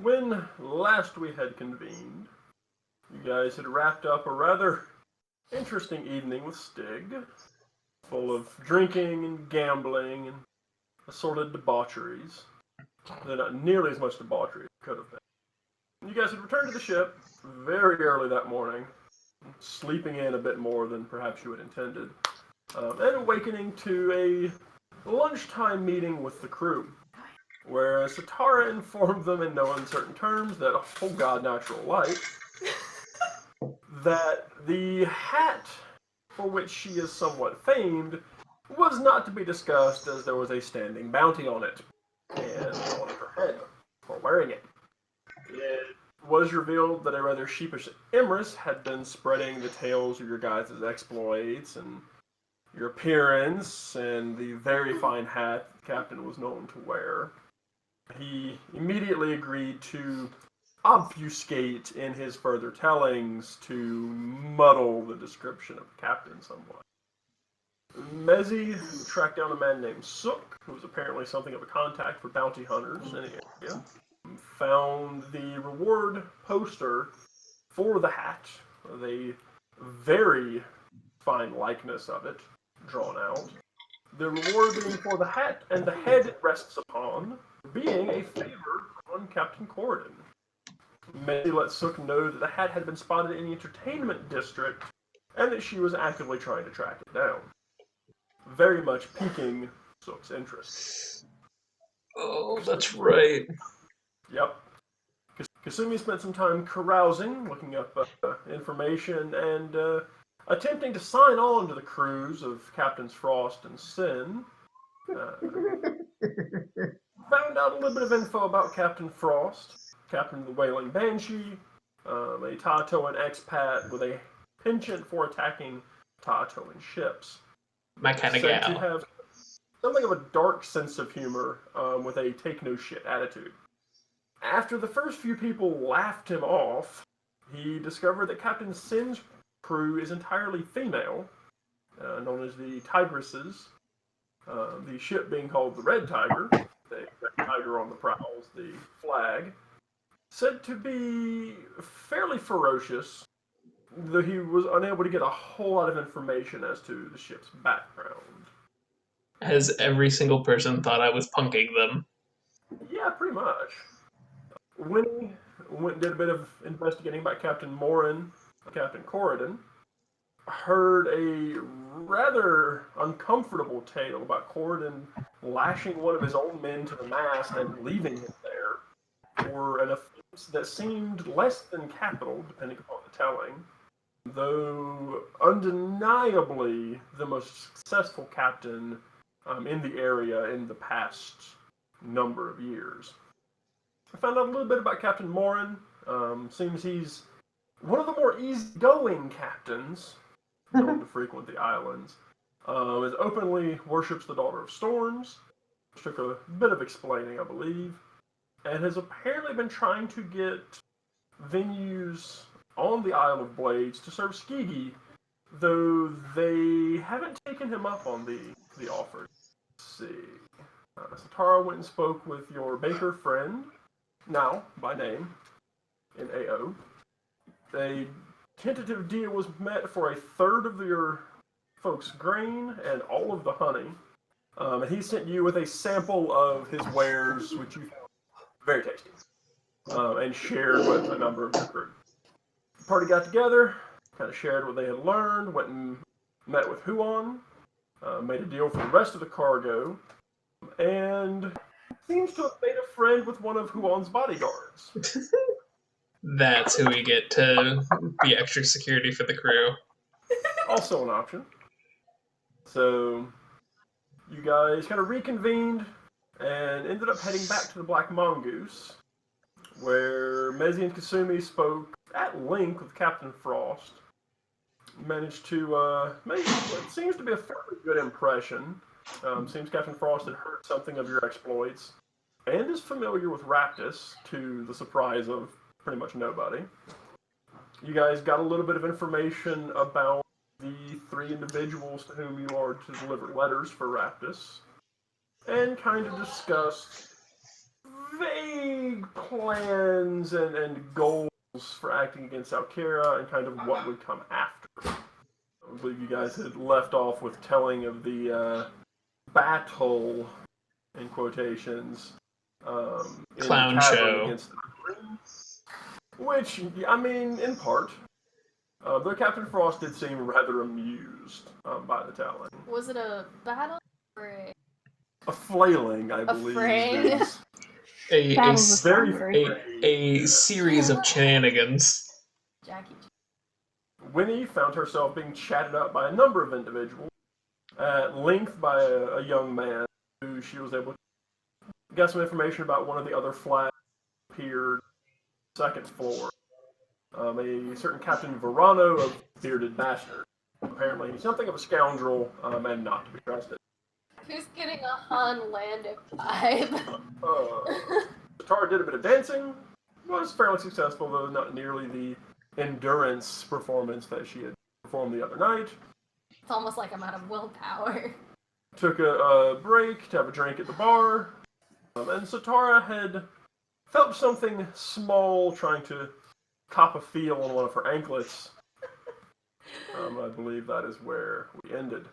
When last we had convened, you guys had wrapped up a rather interesting evening with Stig, full of drinking and gambling and assorted debaucheries. They're not nearly as much debauchery as it could have been. You guys had returned to the ship very early that morning, sleeping in a bit more than perhaps you had intended, and awakening to a lunchtime meeting with the crew, where Satara informed them in no uncertain terms that, oh god, natural light, that the hat for which she is somewhat famed was not to be discussed as there was a standing bounty on it, and on her head for wearing it. It was revealed that a rather sheepish Emrys had been spreading the tales of your guys' exploits and your appearance and the very fine hat the captain was known to wear. He immediately agreed to obfuscate in his further tellings to muddle the description of the captain somewhat. Mezzi tracked down a man named Sook, who was apparently something of a contact for bounty hunters in the area, found the reward poster for the hat, with a very fine likeness of it drawn out. The reward being for the hat and the head it rests upon, being a favor on Captain Corridon. Mezzi let Sook know that the hat had been spotted in the entertainment district and that she was actively trying to track it down, very much piquing Sook's interest. Oh, that's right. Yep. Kasumi spent some time carousing, looking up information, and attempting to sign on to the crews of Captains Frost and Sin. Found out a little bit of info about Captain Frost, Captain of the Wailing Banshee, a Tatoan expat with a penchant for attacking Tatoan ships. My kind of Said gal. to have something of a dark sense of humor with a take-no-shit attitude. After the first few people laughed him off, he discovered that Captain Sin's crew is entirely female, known as the Tigresses, the ship being called the Red Tiger, the Red Tiger on the prows, the flag, said to be fairly ferocious, though he was unable to get a whole lot of information as to the ship's background. Has every single person thought I was punking them? Yeah, pretty much. When he went and did a bit of investigating about Captain Morin, Captain Corridon, heard a rather uncomfortable tale about Corridon lashing one of his own men to the mast and leaving him there for an offense that seemed less than capital, depending upon the telling, though undeniably the most successful captain in the area in the past number of years. I found out a little bit about Captain Morin. Seems he's one of the more easygoing captains known to frequent the islands. Is openly worships the Daughter of Storms, which took a bit of explaining, I believe, and has apparently been trying to get venues on the Isle of Blades to serve Skigi, though they haven't taken him up on the offer. Let's see. Satara went and spoke with your baker friend, now by name, in AO. A tentative deal was met for a third of your folks' grain and all of the honey. And he sent you with a sample of his wares, which you found very tasty, and shared with a number of the crew. The party got together, kind of shared what they had learned, went and met with Huon, made a deal for the rest of the cargo, and seems to have made a friend with one of Huon's bodyguards. That's who we get to be extra security for the crew. Also an option. So you guys kind of reconvened and ended up heading back to the Black Mongoose, where Mezzi and Kasumi spoke at length with Captain Frost. Managed to make what seems to be a fairly good impression. Seems Captain Frost had heard something of your exploits and is familiar with Raptus, to the surprise of pretty much nobody. You guys got a little bit of information about the three individuals to whom you are to deliver letters for Raptus, and kind of discussed vague plans and goals for acting against Alkira and kind of what would come after. I believe you guys had left off with telling of the battle, in quotations, in Clown the cavern show. against the Green, which, I mean, in part. Though Captain Frost did seem rather amused by the telling. Was it a battle or A flailing, I believe, fraying? is Battles of a series of shenanigans. Jackie? Winnie found herself being chatted up by a number of individuals, at length by a young man who she was able to get some information about. One of the other flags appeared on the second floor. A certain Captain Verano of Bearded Bastard. Apparently he's something of a scoundrel and not to be trusted. Who's getting a Han Lando vibe? Tara did a bit of dancing, was fairly successful, though not nearly the endurance performance that she had performed the other night. It's almost like I'm out of willpower. Took a break to have a drink at the bar, and Satara had felt something small trying to cop a feel on one of her anklets. I believe that is where we ended.